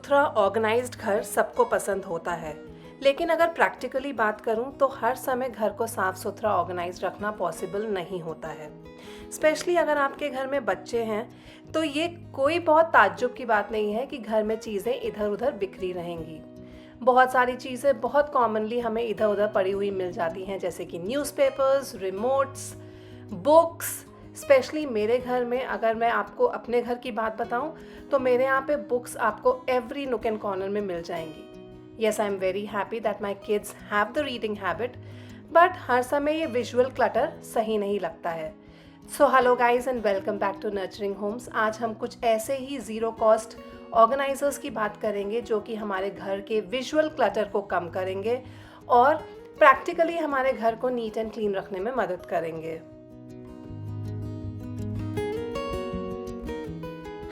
सुथरा ऑर्गेनाइज्ड घर सबको पसंद होता है, लेकिन अगर प्रैक्टिकली बात करूं तो हर समय घर को साफ सुथरा ऑर्गेनाइज्ड रखना पॉसिबल नहीं होता है। स्पेशली अगर आपके घर में बच्चे हैं तो ये कोई बहुत ताज्जुब की बात नहीं है कि घर में चीज़ें इधर उधर बिखरी रहेंगी। बहुत सारी चीज़ें बहुत कॉमनली हमें इधर उधर पड़ी हुई मिल जाती हैं, जैसे कि न्यूज़पेपर्स, रिमोट्स, बुक्स। स्पेशली मेरे घर में अगर मैं आपको अपने घर की बात बताऊं तो मेरे यहाँ पे बुक्स आपको एवरी नूक एंड कॉर्नर में मिल जाएंगी। Yes, I am very happy that my kids have the reading habit, but हर समय ये विजुअल क्लटर सही नहीं लगता है। So hello guys and welcome back to nurturing homes. आज हम कुछ ऐसे ही ज़ीरो कॉस्ट ऑर्गेनाइजर्स की बात करेंगे जो कि हमारे घर के विजुअल क्लटर को कम करेंगे और प्रैक्टिकली हमारे घर को नीट एंड क्लीन रखने में मदद करेंगे।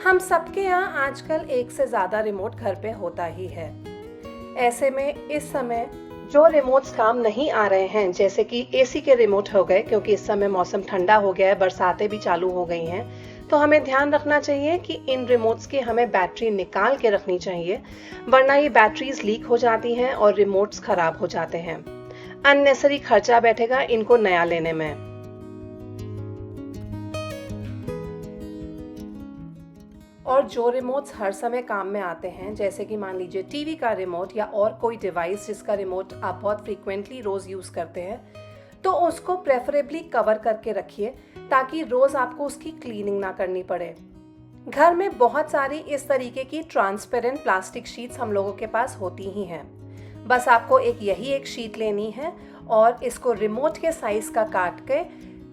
हम सबके यहाँ आजकल एक से ज़्यादा रिमोट घर पे होता ही है। ऐसे में इस समय जो रिमोट्स काम नहीं आ रहे हैं, जैसे कि एसी के रिमोट हो गए, क्योंकि इस समय मौसम ठंडा हो गया है, बरसातें भी चालू हो गई हैं, तो हमें ध्यान रखना चाहिए कि इन रिमोट्स की हमें बैटरी निकाल के रखनी चाहिए, वरना ये बैटरीज लीक हो जाती हैं और रिमोट्स खराब हो जाते हैं। अननेसेसरी खर्चा बैठेगा इनको नया लेने में। और जो रिमोट्स हर समय काम में आते हैं, जैसे कि मान लीजिए टीवी का रिमोट या और कोई डिवाइस जिसका रिमोट आप बहुत फ्रीक्वेंटली रोज़ यूज़ करते हैं, तो उसको प्रेफरेबली कवर करके रखिए ताकि रोज़ आपको उसकी क्लीनिंग ना करनी पड़े। घर में बहुत सारी इस तरीके की ट्रांसपेरेंट प्लास्टिक शीट्स हम लोगों के पास होती ही हैं। बस आपको यही एक शीट लेनी है और इसको रिमोट के साइज़ का काट के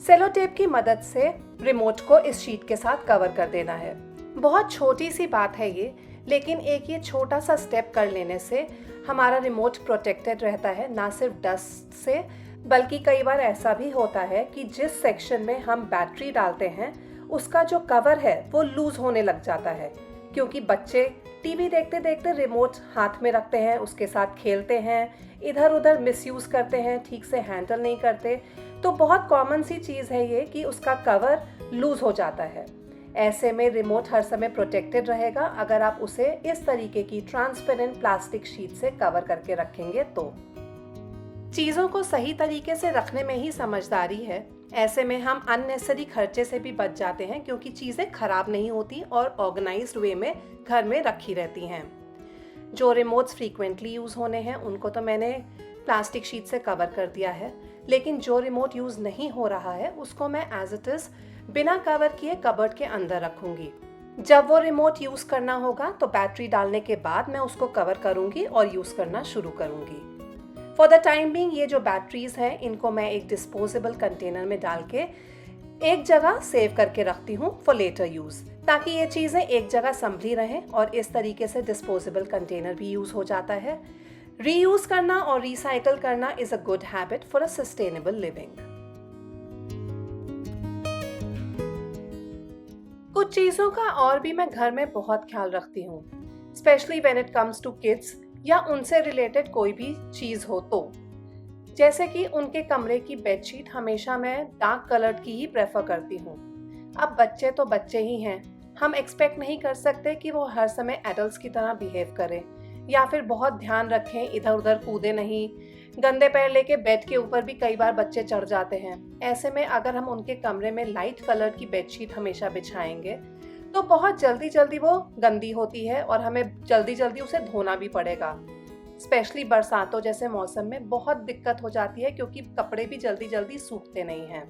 सेलो टेप की मदद से रिमोट को इस शीट के साथ कवर कर देना है। बहुत छोटी सी बात है ये, लेकिन एक ये छोटा सा स्टेप कर लेने से हमारा रिमोट प्रोटेक्टेड रहता है, ना सिर्फ डस्ट से, बल्कि कई बार ऐसा भी होता है कि जिस सेक्शन में हम बैटरी डालते हैं उसका जो कवर है वो लूज होने लग जाता है, क्योंकि बच्चे टीवी देखते देखते रिमोट हाथ में रखते हैं, उसके साथ खेलते हैं, इधर उधर मिसयूज करते हैं, ठीक से हैंडल नहीं करते। तो बहुत कॉमन सी चीज़ है ये कि उसका कवर लूज हो जाता है। ऐसे में रिमोट हर समय प्रोटेक्टेड रहेगा अगर आप उसे इस तरीके की ट्रांसपेरेंट प्लास्टिक शीट से कवर करके रखेंगे तो। चीज़ों को सही तरीके से रखने में ही समझदारी है। ऐसे में हम अननेसेसरी खर्चे से भी बच जाते हैं, क्योंकि चीज़ें खराब नहीं होती और ऑर्गेनाइज्ड वे में घर में रखी रहती हैं। जो रिमोट्स फ्रीक्वेंटली यूज़ होने हैं उनको तो मैंने प्लास्टिक शीट से कवर कर दिया है, लेकिन जो रिमोट यूज़ नहीं हो रहा है उसको मैं एज इट इज़ बिना कवर किए कबर्ड के अंदर रखूंगी। जब वो रिमोट यूज़ करना होगा तो बैटरी डालने के बाद मैं उसको कवर करूंगी और यूज़ करना शुरू करूंगी। फॉर द टाइम बीइंग ये जो बैटरीज हैं इनको मैं एक डिस्पोजेबल कंटेनर में डाल के एक जगह सेव करके रखती हूँ फॉर लेटर यूज़, ताकि ये चीज़ें एक जगह संभली रहें और इस तरीके से डिस्पोजेबल कंटेनर भी यूज़ हो जाता है। रीयूज़ करना और रिसाइकल करना is a good habit for a sustainable living. कुछ चीज़ों का और भी मैं घर में बहुत ख्याल रखती हूँ, specially when it comes to kids या उनसे रिलेटेड कोई भी चीज़ हो तो। जैसे कि उनके कमरे की बेडशीट हमेशा मैं डार्क कलर्ड की ही प्रेफर करती हूँ। अब बच्चे तो बच्चे ही हैं, हम एक्सपेक्ट नहीं कर सकते कि वो हर समय एडल्ट्स की तरह बिहेव करें या फिर बहुत ध्यान रखें, इधर उधर कूदे नहीं। गंदे पैर लेके बेड के ऊपर भी कई बार बच्चे चढ़ जाते हैं। ऐसे में अगर हम उनके कमरे में लाइट कलर की बेडशीट हमेशा बिछाएंगे तो बहुत जल्दी जल्दी वो गंदी होती है और हमें जल्दी जल्दी उसे धोना भी पड़ेगा। स्पेशली बरसातों जैसे मौसम में बहुत दिक्कत हो जाती है, क्योंकि कपड़े भी जल्दी जल्दी सूखते नहीं हैं।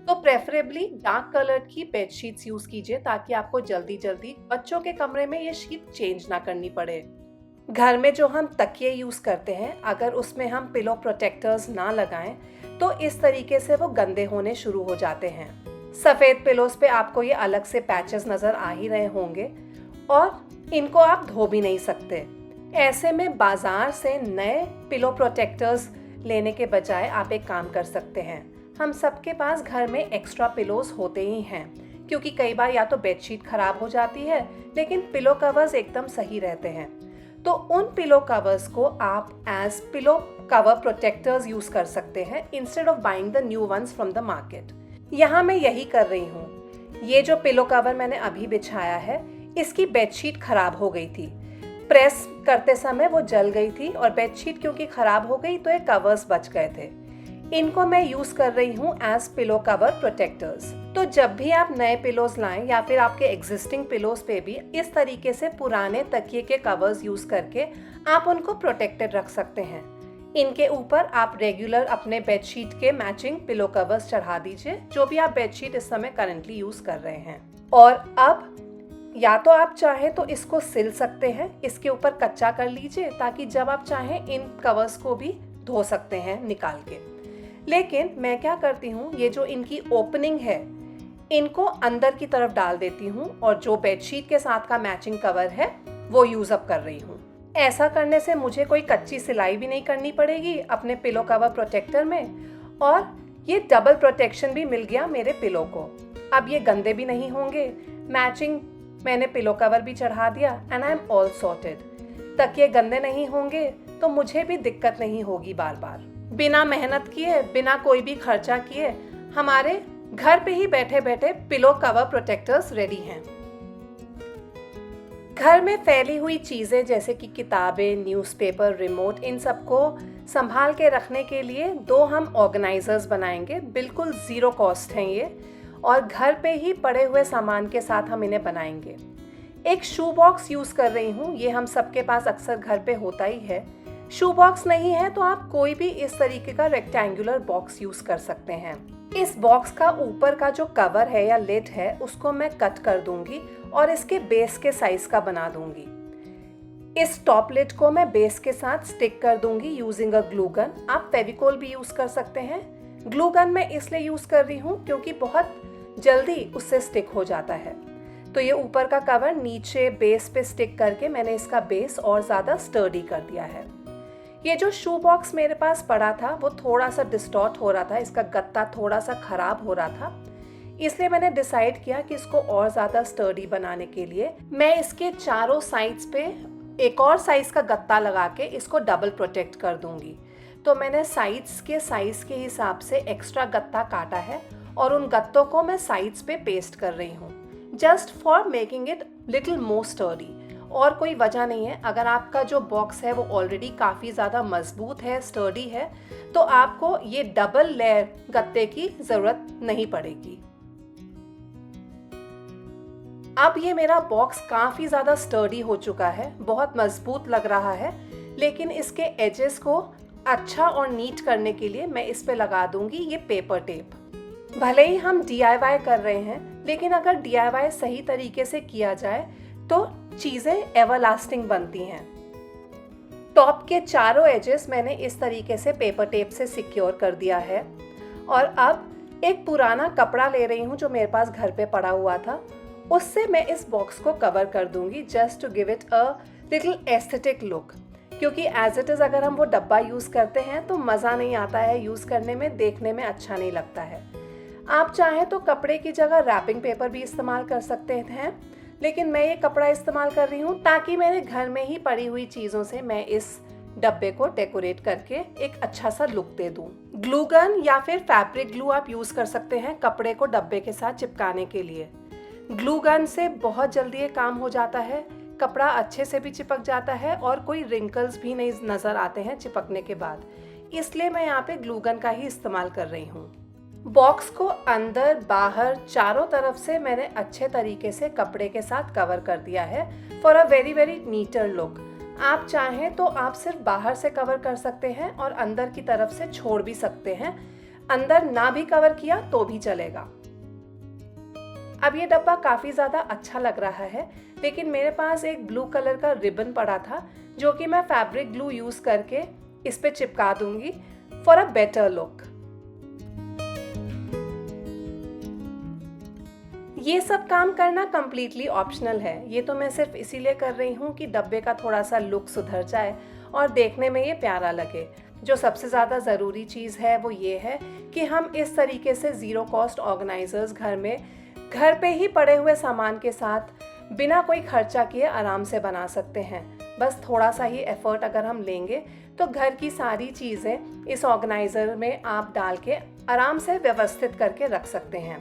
तो प्रेफरेबली डार्क कलर की बेडशीट्स यूज़ कीजिए ताकि आपको जल्दी जल्दी बच्चों के कमरे में ये शीट चेंज ना करनी पड़े। घर में जो हम तकिए यूज़ करते हैं, अगर उसमें हम पिलो प्रोटेक्टर्स ना लगाएं तो इस तरीके से वो गंदे होने शुरू हो जाते हैं। सफ़ेद पिलोस पे आपको ये अलग से पैचेस नज़र आ ही रहे होंगे और इनको आप धो भी नहीं सकते। ऐसे में बाज़ार से नए पिलो प्रोटेक्टर्स लेने के बजाय आप एक काम कर सकते हैं। हम सबके पास घर में एक्स्ट्रा पिलोस होते ही हैं, क्योंकि कई बार या तो बेडशीट ख़राब हो जाती है लेकिन पिलो कवर्स एकदम सही रहते हैं। तो उन पिलो कवर्स को आप as pillow cover protectors use कर सकते हैं instead of buying the new ones from the market. यहाँ मैं यही कर रही हूँ। ये जो पिलो कवर मैंने अभी बिछाया है, इसकी बेडशीट खराब हो गई थी। प्रेस करते समय वो जल गई थी और बेडशीट क्योंकि ख़राब हो गई तो ये कवर्स बच गए थे। इनको मैं यूज़ कर रही हूँ एज पिलो कवर प्रोटेक्टर्स। तो जब भी आप नए पिलोज लाएं या फिर आपके एग्जिस्टिंग पिलोज पे भी इस तरीके से पुराने तकिए के कवर्स यूज़ करके आप उनको प्रोटेक्टेड रख सकते हैं। इनके ऊपर आप रेगुलर अपने बेडशीट के मैचिंग पिलो कवर्स चढ़ा दीजिए, जो भी आप बेडशीट इस समय करंटली यूज़ कर रहे हैं। और अब या तो आप चाहें तो इसको सिल सकते हैं, इसके ऊपर कच्चा कर लीजिए ताकि जब आप चाहें इन कवर्स को भी धो सकते हैं निकाल के। लेकिन मैं क्या करती हूँ, ये जो इनकी ओपनिंग है इनको अंदर की तरफ डाल देती हूँ और जो बेडशीट के साथ का मैचिंग कवर है वो यूज़ अप कर रही हूँ। ऐसा करने से मुझे कोई कच्ची सिलाई भी नहीं करनी पड़ेगी अपने पिलो कवर प्रोटेक्टर में, और ये डबल प्रोटेक्शन भी मिल गया मेरे पिलो को। अब ये गंदे भी नहीं होंगे। मैचिंग मैंने पिलो कवर भी चढ़ा दिया and I am all sorted. तकिए गंदे नहीं होंगे तो मुझे भी दिक्कत नहीं होगी बार बार। बिना मेहनत किए, बिना कोई भी खर्चा किए हमारे घर पे ही बैठे बैठे पिलो कवर प्रोटेक्टर्स रेडी हैं। घर में फैली हुई चीज़ें जैसे कि किताबें, न्यूज़पेपर, रिमोट, इन सबको संभाल के रखने के लिए 2 हम ऑर्गेनाइजर्स बनाएंगे। बिल्कुल ज़ीरो कॉस्ट हैं ये, और घर पे ही पड़े हुए सामान के साथ हम इन्हें बनाएंगे। एक शू बॉक्स यूज़ कर रही हूँ, ये हम सबके पास अक्सर घर पे होता ही है। शू बॉक्स नहीं है तो आप कोई भी इस तरीके का रेक्टेंगुलर बॉक्स यूज़ कर सकते हैं। इस बॉक्स का ऊपर का जो कवर है या लिड है उसको मैं कट कर दूंगी और इसके बेस के साइज का बना दूंगी। इस टॉप लिड को मैं बेस के साथ स्टिक कर दूंगी यूजिंग अ ग्लू गन। आप फेविकोल भी यूज कर सकते हैं। ग्लू गन मैं इसलिए यूज कर रही हूँ क्योंकि बहुत जल्दी उससे स्टिक हो जाता है। तो ये ऊपर का कवर नीचे बेस पे स्टिक करके मैंने इसका बेस और ज़्यादा स्टर्डी कर दिया है। ये जो शू बॉक्स मेरे पास पड़ा था वो थोड़ा सा डिस्टॉर्ट हो रहा था, इसका गत्ता थोड़ा सा खराब हो रहा था, इसलिए मैंने डिसाइड किया कि इसको और ज़्यादा स्टर्डी बनाने के लिए मैं इसके चारों साइड्स पे एक और साइज़ का गत्ता लगा के इसको डबल प्रोटेक्ट कर दूंगी। तो मैंने साइड्स के साइज़ के हिसाब से एक्स्ट्रा गत्ता काटा है और उन गत्तों को मैं साइड्स पे पेस्ट कर रही हूँ, just for making it little more sturdy. और कोई वजह नहीं है। अगर आपका जो बॉक्स है वो ऑलरेडी काफ़ी ज़्यादा मजबूत है, स्टर्डी है, तो आपको ये डबल लेयर गत्ते की ज़रूरत नहीं पड़ेगी। अब ये मेरा बॉक्स काफ़ी ज़्यादा स्टर्डी हो चुका है, बहुत मजबूत लग रहा है, लेकिन इसके एजेस को अच्छा और नीट करने के लिए मैं इस पे लगा दूंगी ये पेपर टेप। भले ही हम DIY कर रहे हैं, लेकिन अगर DIY सही तरीके से किया जाए तो चीज़ें एवरलास्टिंग बनती हैं। टॉप के चारों एजेस मैंने इस तरीके से पेपर टेप से सिक्योर कर दिया है। और अब एक पुराना कपड़ा ले रही हूँ जो मेरे पास घर पे पड़ा हुआ था, उससे मैं इस बॉक्स को कवर कर दूंगी, just to give it a little aesthetic look. क्योंकि एज इट इज़ अगर हम वो डब्बा यूज़ करते हैं तो मज़ा नहीं आता है यूज़ करने में, देखने में अच्छा नहीं लगता है। आप चाहें तो कपड़े की जगह रैपिंग पेपर भी इस्तेमाल कर सकते हैं, लेकिन मैं ये कपड़ा इस्तेमाल कर रही हूँ ताकि मेरे घर में ही पड़ी हुई चीज़ों से मैं इस डब्बे को डेकोरेट करके एक अच्छा सा लुक दे दूँ। ग्लू गन या फिर फैब्रिक ग्लू आप यूज़ कर सकते हैं कपड़े को डब्बे के साथ चिपकाने के लिए। ग्लू गन से बहुत जल्दी ये काम हो जाता है, कपड़ा अच्छे से भी चिपक जाता है और कोई रिंकल्स भी नहीं नज़र आते हैं चिपकने के बाद, इसलिए मैं यहाँ पे ग्लू गन का ही इस्तेमाल कर रही हूँ। बॉक्स को अंदर बाहर चारों तरफ से मैंने अच्छे तरीके से कपड़े के साथ कवर कर दिया है for a very very नीटर look. आप चाहें तो आप सिर्फ बाहर से कवर कर सकते हैं और अंदर की तरफ से छोड़ भी सकते हैं, अंदर ना भी कवर किया तो भी चलेगा। अब ये डब्बा काफ़ी ज़्यादा अच्छा लग रहा है, लेकिन मेरे पास एक ब्लू कलर का रिबन पड़ा था जो कि मैं फैब्रिक ग्लू यूज़ करके इस पे चिपका दूंगी फॉर अ बेटर लुक। ये सब काम करना कम्प्लीटली ऑप्शनल है, ये तो मैं सिर्फ इसीलिए कर रही हूँ कि डब्बे का थोड़ा सा लुक सुधर जाए और देखने में ये प्यारा लगे। जो सबसे ज़्यादा ज़रूरी चीज़ है वो ये है कि हम इस तरीके से ज़ीरो कॉस्ट ऑर्गेनाइजर्स घर पे ही पड़े हुए सामान के साथ बिना कोई खर्चा किए आराम से बना सकते हैं। बस थोड़ा सा ही एफर्ट अगर हम लेंगे तो घर की सारी चीज़ें इस ऑर्गेनाइज़र में आप डाल के आराम से व्यवस्थित करके रख सकते हैं।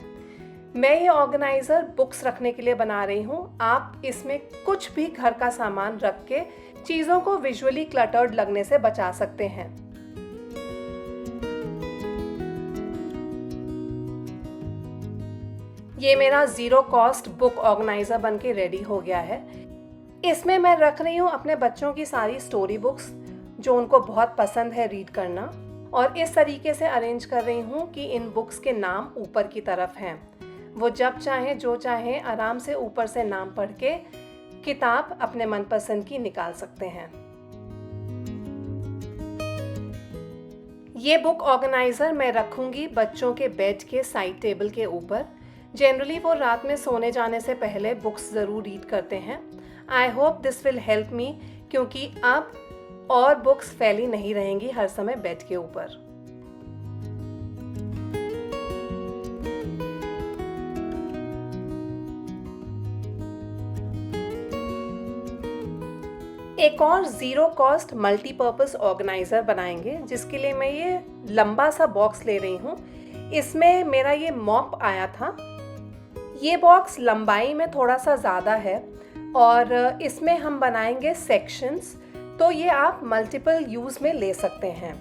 मैं ये ऑर्गेनाइज़र बुक्स रखने के लिए बना रही हूँ। आप इसमें कुछ भी घर का सामान रख के चीज़ों को विजुअली क्लटर्ड लगने से बचा सकते हैं। ये मेरा ज़ीरो कॉस्ट बुक ऑर्गेनाइज़र बन के रेडी हो गया है। इसमें मैं रख रही हूँ अपने बच्चों की सारी स्टोरी बुक्स जो उनको बहुत पसंद है रीड करना, और इस तरीके से अरेंज कर रही हूँ कि इन बुक्स के नाम ऊपर की तरफ हैं। वो जब चाहें जो चाहें आराम से ऊपर से नाम पढ़ के किताब अपने मनपसंद की निकाल सकते हैं। ये बुक ऑर्गेनाइज़र मैं रखूँगी बच्चों के बेड के साइड टेबल के ऊपर। जनरली वो रात में सोने जाने से पहले बुक्स ज़रूर रीड करते हैं। I hope this will help me, क्योंकि अब और बुक्स फैली नहीं रहेंगी हर समय बेड के ऊपर। एक और ज़ीरो कॉस्ट मल्टीपर्पज़ ऑर्गेनाइज़र बनाएंगे, जिसके लिए मैं ये लंबा सा बॉक्स ले रही हूँ। इसमें मेरा ये मॉप आया था। ये बॉक्स लंबाई में थोड़ा सा ज़्यादा है और इसमें हम बनाएंगे सेक्शंस, तो ये आप मल्टीपल यूज़ में ले सकते हैं।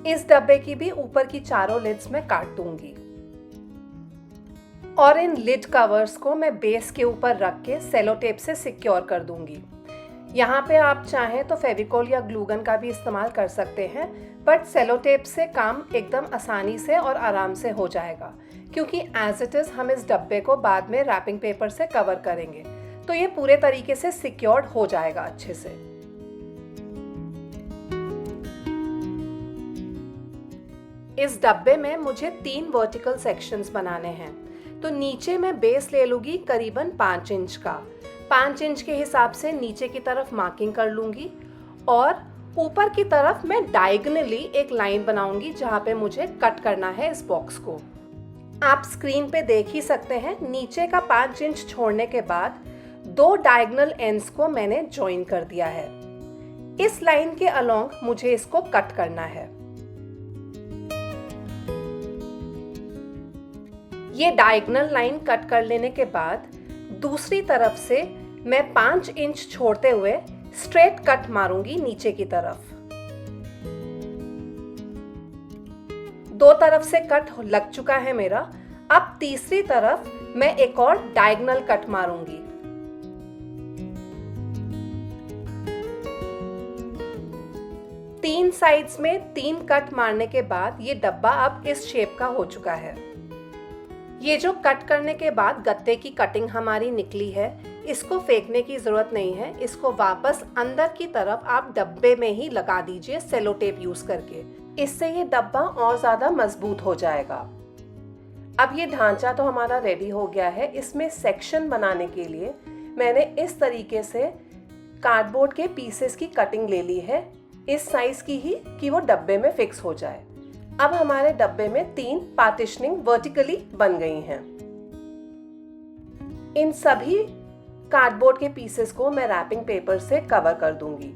इस डब्बे की भी ऊपर की चारों लिड्स में काट दूंगी और इन लिड कवर्स को मैं बेस के ऊपर रख के सेलो टेप से सिक्योर कर दूंगी। यहाँ पे आप चाहें तो फेविकोल या ग्लूगन का भी इस्तेमाल कर सकते हैं, बट सेलो टेप से काम एकदम आसानी से और आराम से हो जाएगा, क्योंकि एज इट इज़ हम इस डब्बे को बाद में रैपिंग पेपर से कवर करेंगे, तो ये पूरे तरीके से सिक्योर्ड हो जाएगा अच्छे से। इस डब्बे में मुझे 3 वर्टिकल सेक्शंस बनाने हैं, तो नीचे मैं बेस ले लूँगी करीबन 5 इंच का। 5 इंच के हिसाब से नीचे की तरफ मार्किंग कर लूँगी और ऊपर की तरफ मैं डायगोनली एक लाइन बनाऊंगी जहाँ पे मुझे कट करना है इस बॉक्स को। आप स्क्रीन पे देख ही सकते हैं, नीचे का 5 इंच छोड़ने के बाद 2 डायगोनल एंड्स को मैंने ज्वाइन कर दिया है। इस लाइन के अलोंग मुझे इसको कट करना है। ये डायगोनल लाइन कट कर लेने के बाद दूसरी तरफ से मैं 5 इंच छोड़ते हुए स्ट्रेट कट मारूंगी नीचे की तरफ। 2 तरफ से कट लग चुका है मेरा। अब तीसरी तरफ मैं एक और डायगोनल कट मारूंगी। तीन साइड्स में 3 कट मारने के बाद ये डब्बा अब इस शेप का हो चुका है। ये जो कट करने के बाद गत्ते की कटिंग हमारी निकली है, इसको फेंकने की ज़रूरत नहीं है। इसको वापस अंदर की तरफ आप डब्बे में ही लगा दीजिए सेलो टेप यूज़ करके। इससे ये डब्बा और ज़्यादा मजबूत हो जाएगा। अब ये ढांचा तो हमारा रेडी हो गया है। इसमें सेक्शन बनाने के लिए मैंने इस तरीके से कार्डबोर्ड के पीसेस की कटिंग ले ली है, इस साइज़ की ही कि वो डब्बे में फिक्स हो जाए। अब हमारे डब्बे में 3 पार्टीशनिंग वर्टिकली बन गई हैं। इन सभी कार्डबोर्ड के पीसेस को मैं रैपिंग पेपर से कवर कर दूंगी।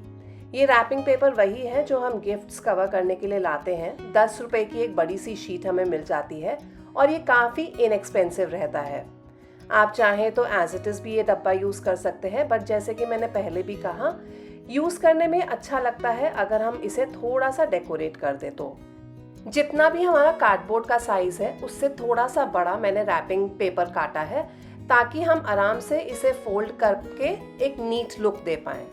ये रैपिंग पेपर वही है जो हम गिफ्ट्स कवर करने के लिए लाते हैं। 10 रुपए की एक बड़ी सी शीट हमें मिल जाती है और ये काफ़ी इनएक्सपेंसिव रहता है। आप चाहें तो एज इट इज़ भी ये डब्बा यूज़ कर सकते हैं, बट जैसे कि मैंने पहले भी कहा, यूज़ करने में अच्छा लगता है अगर हम इसे थोड़ा सा डेकोरेट कर दें। तो जितना भी हमारा कार्डबोर्ड का साइज़ है उससे थोड़ा सा बड़ा मैंने रैपिंग पेपर काटा है, ताकि हम आराम से इसे फोल्ड करके एक नीट लुक दे पाएं।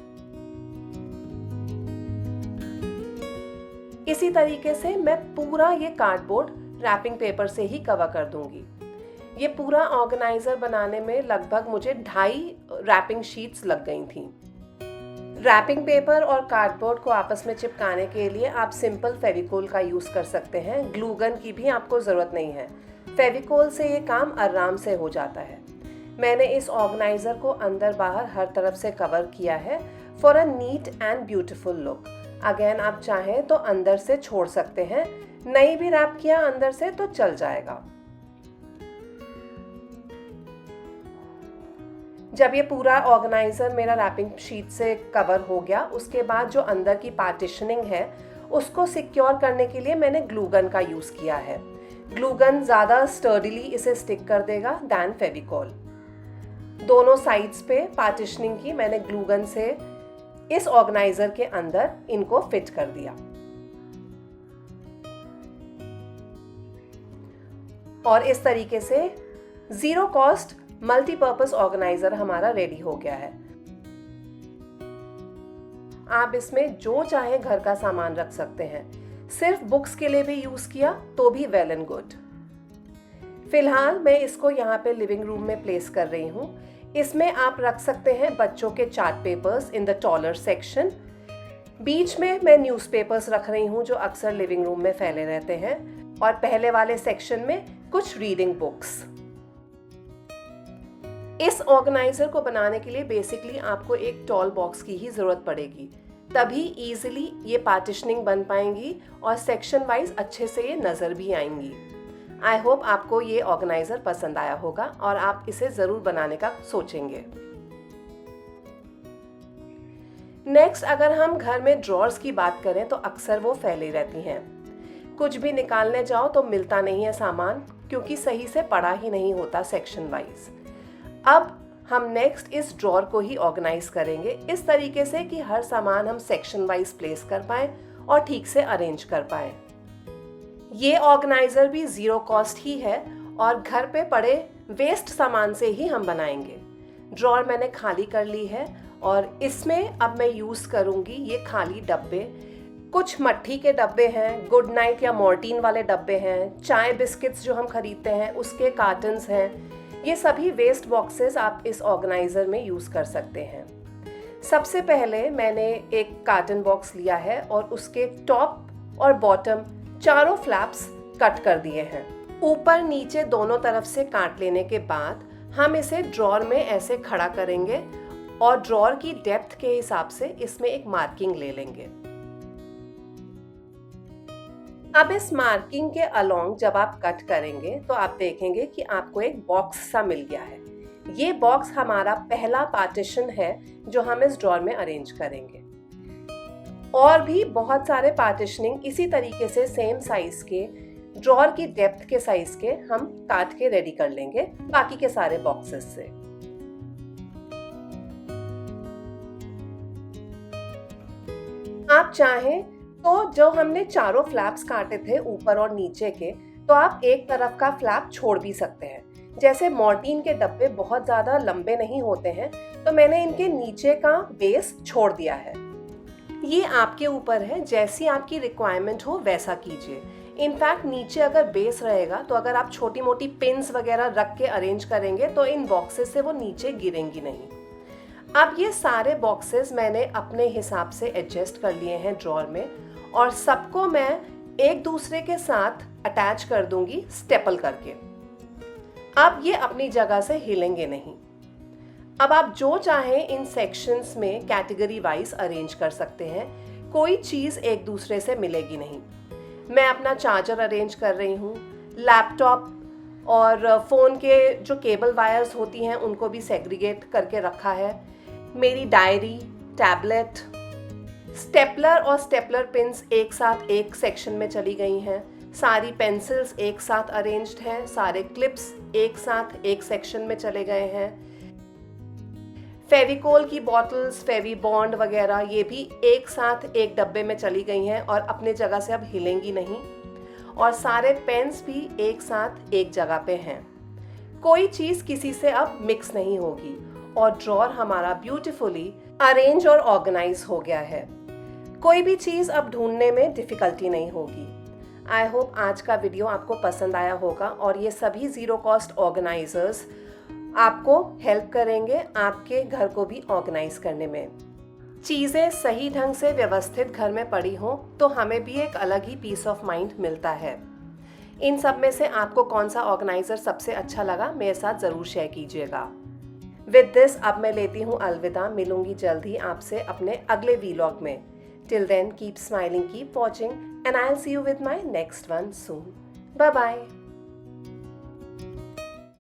इसी तरीके से मैं पूरा ये कार्डबोर्ड रैपिंग पेपर से ही कवर कर दूंगी। ये पूरा ऑर्गेनाइजर बनाने में लगभग मुझे 2.5 रैपिंग शीट्स लग गई थी। रैपिंग पेपर और कार्डबोर्ड को आपस में चिपकाने के लिए आप सिंपल फेविकोल का यूज़ कर सकते हैं। ग्लू गन की भी आपको ज़रूरत नहीं है। फेविकोल से ये काम आराम से हो जाता है। मैंने इस ऑर्गेनाइज़र को अंदर बाहर हर तरफ से कवर किया है for a neat and beautiful look. Again आप चाहें तो अंदर से छोड़ सकते हैं, नहीं भी रैप किया अंदर से तो चल जाएगा। जब ये पूरा ऑर्गेनाइज़र मेरा रैपिंग शीट से कवर हो गया, उसके बाद जो अंदर की पार्टीशनिंग है उसको सिक्योर करने के लिए मैंने ग्लू गन का यूज़ किया है। ग्लू गन ज़्यादा स्टर्डीली इसे स्टिक कर देगा दैन फेविकॉल। दोनों साइड्स पे पार्टिशनिंग की मैंने ग्लू गन से इस ऑर्गेनाइजर के अंदर इनको फिट कर दिया। और इस तरीके से जीरो कॉस्ट मल्टीपर्पस ऑर्गेनाइजर हमारा रेडी हो गया है। आप इसमें जो चाहे घर का सामान रख सकते हैं। सिर्फ बुक्स के लिए भी यूज किया तो भी वेल एंड गुड। फिलहाल मैं इसको यहाँ पे लिविंग रूम में प्लेस कर रही हूँ। इसमें आप रख सकते हैं बच्चों के chart papers in the taller section. बीच में मैं न्यूज़पेपर्स रख रही हूँ जो अक्सर लिविंग रूम में फैले रहते हैं, और पहले वाले सेक्शन में कुछ रीडिंग बुक्स। इस ऑर्गेनाइजर को बनाने के लिए बेसिकली आपको एक टॉल बॉक्स की ही जरूरत पड़ेगी, तभी इजीली ये पार्टिशनिंग बन पाएंगी और सेक्शन वाइज अच्छे से ये नजर भी आएंगी। आई होप आपको ये ऑर्गेनाइजर पसंद आया होगा और आप इसे जरूर बनाने का सोचेंगे। नेक्स्ट, अगर हम घर में ड्रॉर्स की बात करें तो अक्सर वो फैली रहती हैं। कुछ भी निकालने जाओ तो मिलता नहीं है सामान, क्योंकि सही से पड़ा ही नहीं होता सेक्शन वाइज। अब हम नेक्स्ट इस ड्रॉर को ही ऑर्गेनाइज करेंगे इस तरीके से कि हर सामान हम सेक्शन वाइज प्लेस कर पाएं और ठीक से अरेंज कर पाएं। ये ऑर्गेनाइजर भी जीरो कॉस्ट ही है और घर पे पड़े वेस्ट सामान से ही हम बनाएंगे। ड्रॉर मैंने खाली कर ली है और इसमें अब मैं यूज करूंगी ये खाली डब्बे। कुछ मट्ठी के डब्बे हैं, गुड नाइट या मॉर्टीन वाले डब्बे हैं, चाय बिस्किट्स जो हम खरीदते हैं उसके कार्टन्स हैं। ये सभी वेस्ट बॉक्सेस आप इस ऑर्गेनाइजर में यूज कर सकते हैं। सबसे पहले मैंने एक कार्टन बॉक्स लिया है और उसके टॉप और बॉटम चारों फ्लैप्स कट कर दिए हैं। ऊपर नीचे दोनों तरफ से काट लेने के बाद हम इसे ड्रॉर में ऐसे खड़ा करेंगे और ड्रॉर की डेप्थ के हिसाब से इसमें एक मार्किंग ले लेंगे। अब इस मार्किंग के अलोंग जब आप कट करेंगे तो आप देखेंगे कि आपको एक बॉक्स सा मिल गया है। ये बॉक्स हमारा पहला पार्टीशन है जो हम इस ड्रॉर में अरेंज करेंगे। और भी बहुत सारे पार्टीशनिंग इसी तरीके से सेम साइज के ड्रॉर की डेप्थ के साइज के हम काट के रेडी कर लेंगे बाकी के सारे बॉक्सेस से। आप चाहें तो जो हमने चारों फ्लैप्स काटे थे ऊपर और नीचे के, तो आप एक तरफ का फ्लैप छोड़ भी सकते हैं। जैसे मॉर्टीन के डब्बे बहुत ज्यादा लंबे नहीं होते हैं तो मैंने इनके नीचे का बेस छोड़ दिया है। ये आपके ऊपर है, जैसी आपकी रिक्वायरमेंट हो वैसा कीजिए। इनफैक्ट नीचे अगर बेस रहेगा तो अगर आप छोटी मोटी पिन्स वगैरह रख के अरेंज करेंगे तो इन बॉक्सेस से वो नीचे गिरेंगी नहीं। अब ये सारे बॉक्सेस मैंने अपने हिसाब से एडजस्ट कर लिए हैं ड्रॉर में, और सबको मैं एक दूसरे के साथ अटैच कर दूंगी स्टेपल करके। अब ये अपनी जगह से हिलेंगे नहीं। अब आप जो चाहें इन सेक्शंस में कैटेगरी वाइज अरेंज कर सकते हैं, कोई चीज़ एक दूसरे से मिलेगी नहीं। मैं अपना चार्जर अरेंज कर रही हूँ, लैपटॉप और फ़ोन के जो केबल वायर्स होती हैं उनको भी सेग्रीगेट करके रखा है। मेरी डायरी, टैबलेट, स्टेपलर और स्टेपलर पिन्स एक साथ एक सेक्शन में चली गई हैं। सारी पेंसिल्स एक साथ अरेंज्ड हैं, सारे क्लिप्स एक साथ एक सेक्शन में चले गए हैं। फेविकोल की बॉटल्स, फेवी बॉन्ड वगैरह ये भी एक साथ एक डब्बे में चली गई हैं और अपने जगह से अब हिलेंगी नहीं। और सारे पेन्स भी एक साथ एक जगह पे हैं। कोई चीज़ किसी से अब मिक्स नहीं होगी और ड्रॉर हमारा ब्यूटीफुली अरेंज और ऑर्गेनाइज हो गया है। कोई भी चीज़ अब ढूंढने में डिफ़िकल्टी नहीं होगी। आई होप आज का वीडियो आपको पसंद आया होगा और ये सभी ज़ीरो कॉस्ट ऑर्गेनाइजर्स आपको हेल्प करेंगे आपके घर को भी ऑर्गेनाइज करने में। चीज़ें सही ढंग से व्यवस्थित घर में पड़ी हों तो हमें भी एक अलग ही पीस ऑफ माइंड मिलता है। इन सब में से आपको कौन सा ऑर्गेनाइजर सबसे अच्छा लगा मेरे साथ ज़रूर शेयर कीजिएगा। विद दिस अब मैं लेती हूँ अलविदा। मिलूंगी जल्द ही आपसे अपने अगले वीलॉग में। Till then keep smiling, keep watching, and I'll see you with my next one soon. Bye bye.